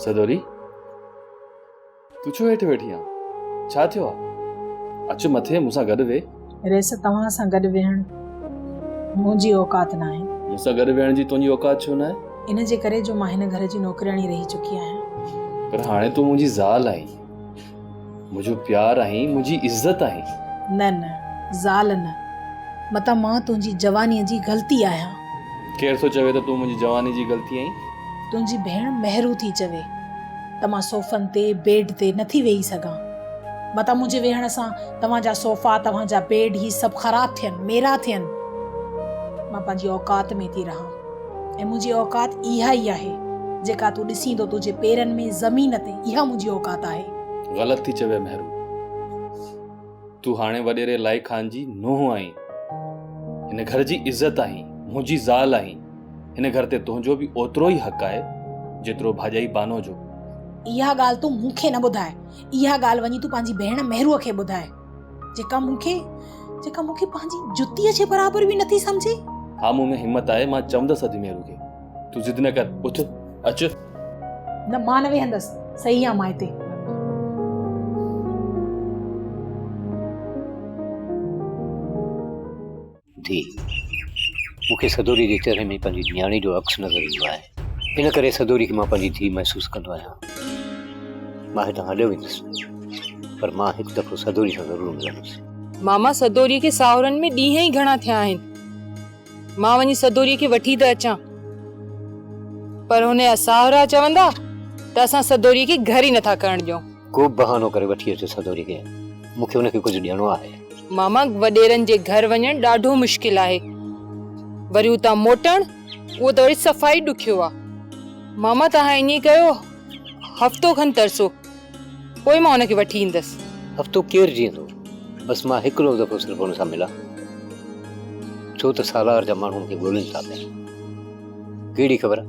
सदोरी तू छो हेठि वेठी आहीं? छा थियो आहे? अच मथे मूंसां गॾु वेह। रेस तव्हां सां गॾु वेहण मुंहिंजी औकात न आहे। मूंसां गॾु वेहण जी तुंहिंजी औकात छो न आहे? इन जे करे जो मां हिन घर जी नौकराणी रही चुकी आहियां। पर हाणे तूं मुंहिंजी ज़ाल आहीं, मुंहिंजो प्यार आहीं, मुंहिंजी इज़त आहीं। न न ज़ाल न, मता मां तुंहिंजी जवानीअ जी ग़लती आहियां। केरु थो चवे त तूं मुंहिंजी जवानी जी ग़लती आहीं? तुंहिंजी भेण महरू थी चवे त मां सोफ़नि ते बेड ते नथी वेही सघां। मता मुंहिंजे वेहण सां तव्हांजा सोफ़ा तव्हांजा बेड ही सभु ख़राबु थियनि, मेरा थियनि। मां पंहिंजी औकात में थी रहां ऐं मुंहिंजी औकात इहा ई आहे जेका तूं ॾिसींदो तुंहिंजे पेरनि में ज़मीन ते। इहा मुंहिंजी औकात आहे। ग़लति थी चवे महरू, तूं हाणे वॾेरे लाई ख़ान जी नूंहुं आहीं, हिन घर जी इज़त आहीं, मुंहिंजी ज़ाल आहीं। हिन घर ते तुंहिंजो बि ओतिरो ई हक़ आहे जेतिरो भाॼाई बानो जो। इहा ॻाल्हि तूं मूंखे न ॿुधाए, इहा ॻाल्हि वञी तूं पंहिंजी भेण महरूअ खे ॿुधाए जेका मूंखे पंहिंजी जुतीअ जे बराबरि बि नथी सम्झे। हा, मूं में हिम्मत आहे, मां चवंदसि अॼु मेरू खे। तूं ज़िद न कर, उथ अच। न मां न वेहंदसि, सही आहे मां हिते। धी मूंखे सदोरी जे चेहरे में पंहिंजी न्याणी जो अक्स नज़र ईंदो आहे, इन करे सदोरी खे मां पंहिंजी धी महसूसु कंदो आहियां। मां हितां हलियो वेंदुसि, पर मां हिकु दफ़ो सदोरी सां ज़रूरु मिलंदुसि। मामा सदोरीअ खे साहुरनि में ॾींहं ई घणा थिया आहिनि। मां वञी सदोरीअ खे वठी त अचां, पर हुनजा साहुरा चवंदा त असां सदोरीअ खे घर ई नथा करण ॾियूं। को बहानो करे वठी अचो सदोरी खे, मूंखे हुनखे कुझु ॾियणो आहे। मामा वॾेरनि जे घर वञणु ॾाढो मुश्किल आहे, वरी उतां मोटणु उहो त वरी सफ़ाई ॾुखियो आहे। मामा तव्हां ईअं कयो, हफ़्तो खनि तरसो, पोइ मां हुनखे वठी ईंदसि। हफ़्तो केरु जीअंदो? बसि मां हिकिड़ो दफ़ो सिर्फ़ु हुन सां मिलां, छो त सालार जा माण्हू मूंखे ॻोल्हनि था पिया। कहिड़ी ख़बर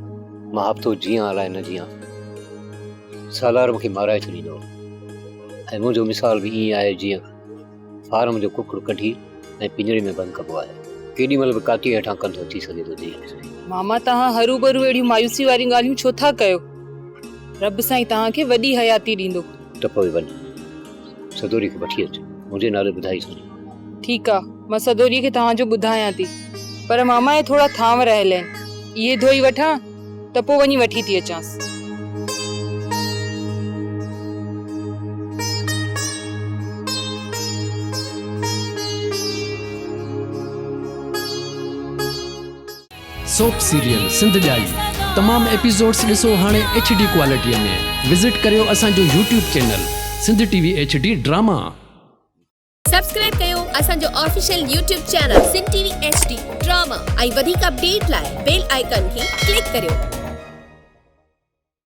मां हफ़्तो जीअं अलाए न जीअं, सालार मूंखे माराए छॾींदो। ऐं मुंहिंजो मिसाल बि ईअं आहे जीअं फार्म जो कुकड़ कढी ऐं पिंजरे में बंदि कबो आहे, केॾी महिल बि काठी हेठां कंधो थी सघे थो। मामा तव्हां हरू भरू अहिड़ियूं मायूसी वारियूं ॻाल्हियूं छो था कयो? रब साईं तव्हांखे वॾी हयाती ॾींदो। त पोइ वञ सदोरी खे वठी अच, मुंहिंजे नाले ॿुधाई छॾ। ठीकु आहे, मां सदोरीअ खे तव्हांजो ॿुधायां थी, पर मामा हे थोरा थांव रहियल आहिनि, इहे धोई वठां त पोइ वञी वठी थी अचांसि। सोप सीरियल सिंध जाई तमाम एपिसोड्स ॾिसो हाणे HD क्वालिटीअ में। विजिट करियो असांजो YouTube channel Sindh TV HD drama. Subscribe कयो असांजो official YouTube channel Sindh TV HD drama ऐं वधीक अपडेट लाइ बेल आइकन खे क्लिक करियो।